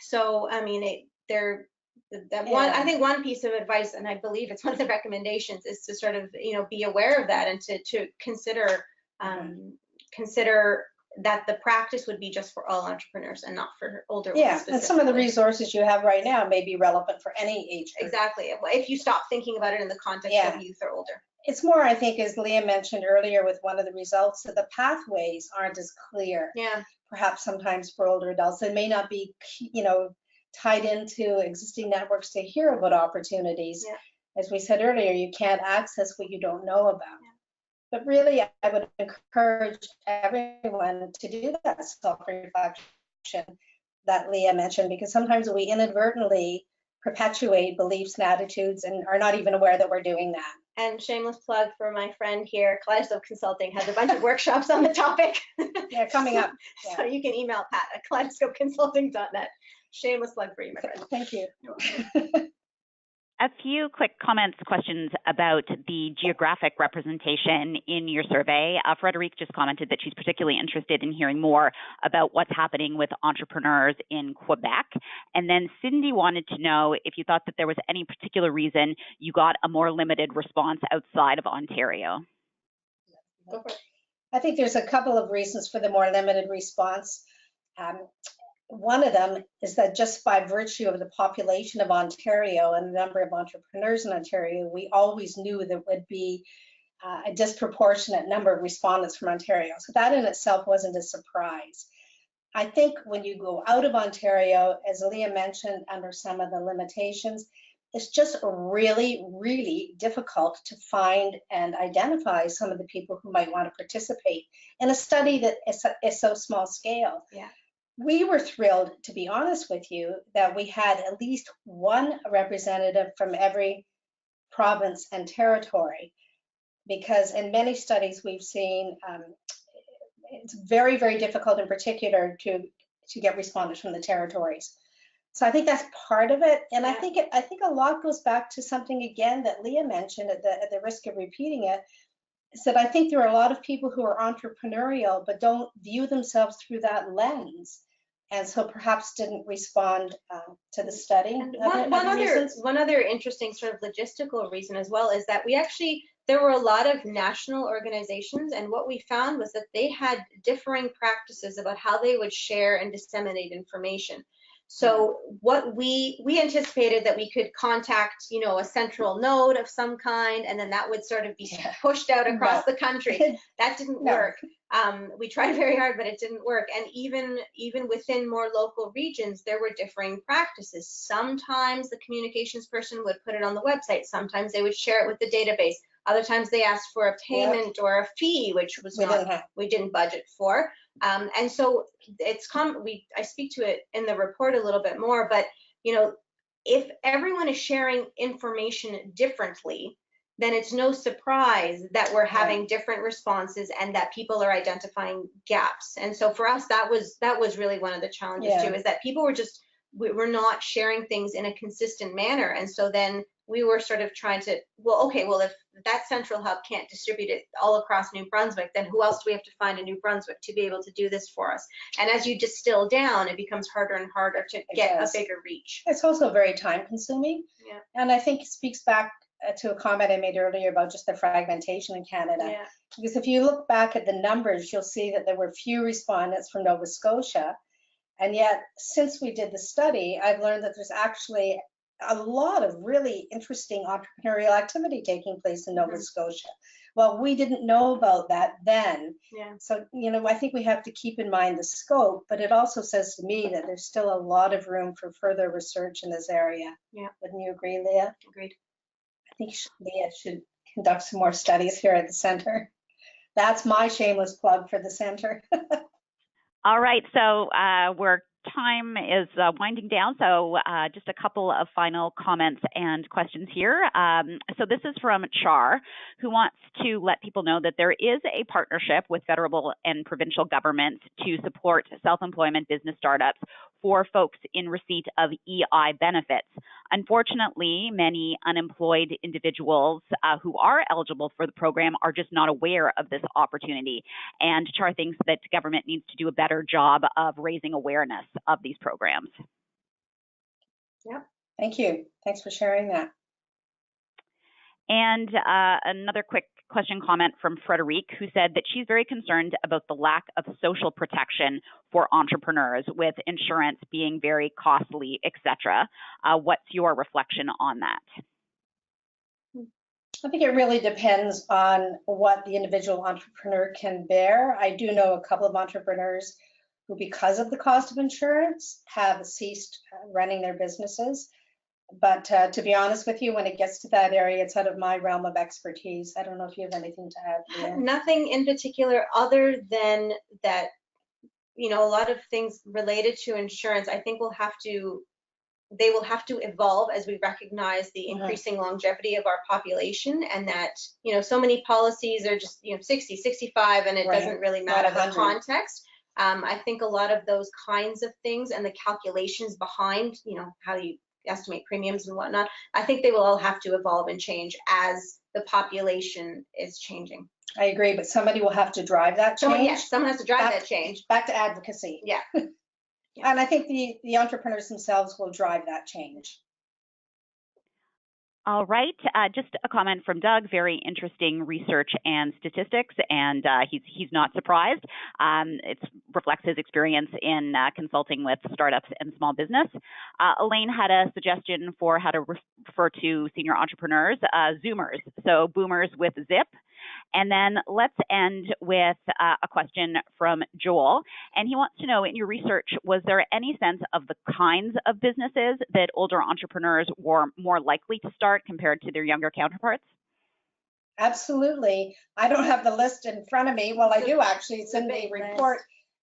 So, I mean, I think one piece of advice, and I believe it's one of the recommendations, is to sort of, be aware of that and to consider that the practice would be just for all entrepreneurs and not for older ones. Yeah, and some of the resources you have right now may be relevant for any age group. Exactly, if you stop thinking about it in the context of youth or older. It's more, I think, as Leah mentioned earlier with one of the results, that the pathways aren't as clear. Yeah. Perhaps sometimes for older adults, they may not be, tied into existing networks to hear about opportunities. Yeah. As we said earlier, you can't access what you don't know about. Yeah. But really, I would encourage everyone to do that self-reflection that Leah mentioned, because sometimes we inadvertently perpetuate beliefs and attitudes and are not even aware that we're doing that. And shameless plug for my friend here, Kaleidoscope Consulting has a bunch of workshops on the topic. Yeah, coming up. Yeah. So you can email Pat at kaleidoscopeconsulting.net. Shameless plug for you, my friend. Thank you. A few quick questions about the geographic representation in your survey. Frederique just commented that she's particularly interested in hearing more about what's happening with entrepreneurs in Quebec. And then Cindy wanted to know if you thought that there was any particular reason you got a more limited response outside of Ontario. I think there's a couple of reasons for the more limited response. One of them is that just by virtue of the population of Ontario and the number of entrepreneurs in Ontario, we always knew there would be a disproportionate number of respondents from Ontario. So that in itself wasn't a surprise. I think when you go out of Ontario, as Leah mentioned, under some of the limitations, it's just really, really difficult to find and identify some of the people who might want to participate in a study that is so small scale. Yeah. We were thrilled, to be honest with you, that we had at least one representative from every province and territory, because in many studies we've seen it's very, very difficult in particular to get respondents from the territories. So I think that's part of it. And I think a lot goes back to something, again, that Leah mentioned at the risk of repeating it, is that I think there are a lot of people who are entrepreneurial but don't view themselves through that lens, and so perhaps didn't respond to the study. And one other interesting sort of logistical reason as well is that there were a lot of national organizations, and what we found was that they had differing practices about how they would share and disseminate information. So what we anticipated that we could contact, you know, a central node of some kind, and then that would sort of be pushed out across the country. That didn't work. We tried very hard, but it didn't work. And even within more local regions, there were differing practices. Sometimes the communications person would put it on the website. Sometimes they would share it with the database. Other times they asked for a payment or a fee, which was we didn't budget for. And so it's I speak to it in the report a little bit more, but you know, if everyone is sharing information differently, then it's no surprise that we're having different responses and that people are identifying gaps. And so for us, that was really one of the challenges too, is that people were not sharing things in a consistent manner. And so then we were sort of trying to, if that central hub can't distribute it all across New Brunswick, then who else do we have to find in New Brunswick to be able to do this for us? And as you distill down, it becomes harder and harder to get a bigger reach. It's also very time consuming. Yeah. And I think it speaks back to a comment I made earlier about just the fragmentation in Canada. Yeah. Because if you look back at the numbers, you'll see that there were few respondents from Nova Scotia. And yet, since we did the study, I've learned that there's actually a lot of really interesting entrepreneurial activity taking place in Nova Scotia. Well, we didn't know about that then. Yeah. So, you know, I think we have to keep in mind the scope, but it also says to me that there's still a lot of room for further research in this area. Yeah. Wouldn't you agree, Leah? Agreed. I think Leah should conduct some more studies here at the center. That's my shameless plug for the center. All right, so time is winding down, so just a couple of final comments and questions here. So this is from Char, who wants to let people know that there is a partnership with federal and provincial governments to support self-employment business startups for folks in receipt of EI benefits. Unfortunately, many unemployed individuals who are eligible for the program are just not aware of this opportunity. And Char thinks that government needs to do a better job of raising awareness of these programs. Yeah, thank you. Thanks for sharing that. And another quick comment from Frederique, who said that she's very concerned about the lack of social protection for entrepreneurs, with insurance being very costly, etc. What's your reflection on that? I think it really depends on what the individual entrepreneur can bear. I do know a couple of entrepreneurs who, because of the cost of insurance, have ceased running their businesses. But to be honest with you, when it gets to that area, it's out of my realm of expertise. I don't know if you have anything to add, Leah. Nothing in particular other than that, you know, a lot of things related to insurance, I think they will have to evolve as we recognize the increasing longevity of our population, and that, you know, so many policies are just, you know, 60, 65, and it doesn't really matter the context. I think a lot of those kinds of things and the calculations behind, you know, how you estimate premiums and whatnot, I think they will all have to evolve and change as the population is changing. I agree, but somebody will have to drive that change. Someone has to drive that change. Back to advocacy. Yeah. And I think the entrepreneurs themselves will drive that change. All right, just a comment from Doug, very interesting research and statistics, and he's not surprised. It reflects his experience in consulting with startups and small business. Elaine had a suggestion for how to refer to senior entrepreneurs, Zoomers, so boomers with zip. And then let's end with a question from Joel. And he wants to know, in your research, was there any sense of the kinds of businesses that older entrepreneurs were more likely to start compared to their younger counterparts? Absolutely. I don't have the list in front of me. Well, I do actually. It's in the report.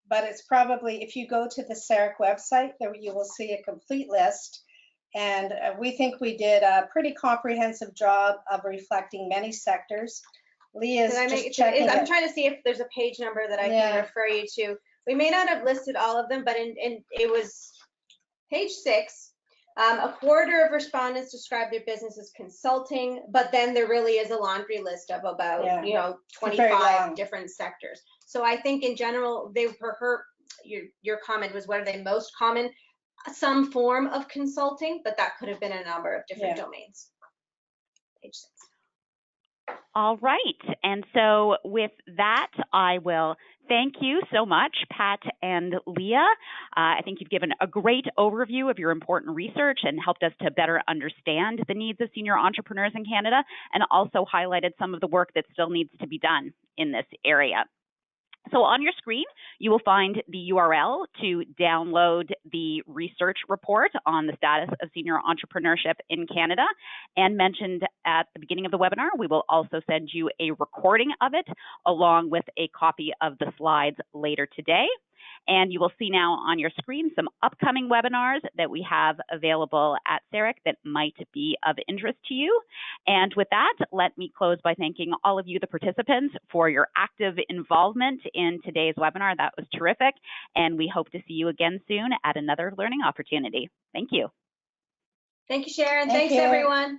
But it's probably, if you go to the CERIC website, there you will see a complete list. And we think we did a pretty comprehensive job of reflecting many sectors. Leah's just checking I'm trying to see if there's a page number that I can refer you to. We may not have listed all of them, but it was page 6. A quarter of respondents describe their business as consulting, but then there really is a laundry list of about you know 25 different sectors. So I think in general, your comment was, what are they most common? Some form of consulting, but that could have been a number of different domains. Page 6. All right, and so with that, I will thank you so much, Pat and Leah. I think you've given a great overview of your important research and helped us to better understand the needs of senior entrepreneurs in Canada, and also highlighted some of the work that still needs to be done in this area. So on your screen, you will find the URL to download the research report on the status of senior entrepreneurship in Canada. And mentioned at the beginning of the webinar, we will also send you a recording of it along with a copy of the slides later today. And you will see now on your screen some upcoming webinars that we have available at CERIC that might be of interest to you. And with that, let me close by thanking all of you, the participants, for your active involvement in today's webinar. That was terrific. And we hope to see you again soon at another learning opportunity. Thank you. Thank you, Sharon. Thank Thanks, you. everyone.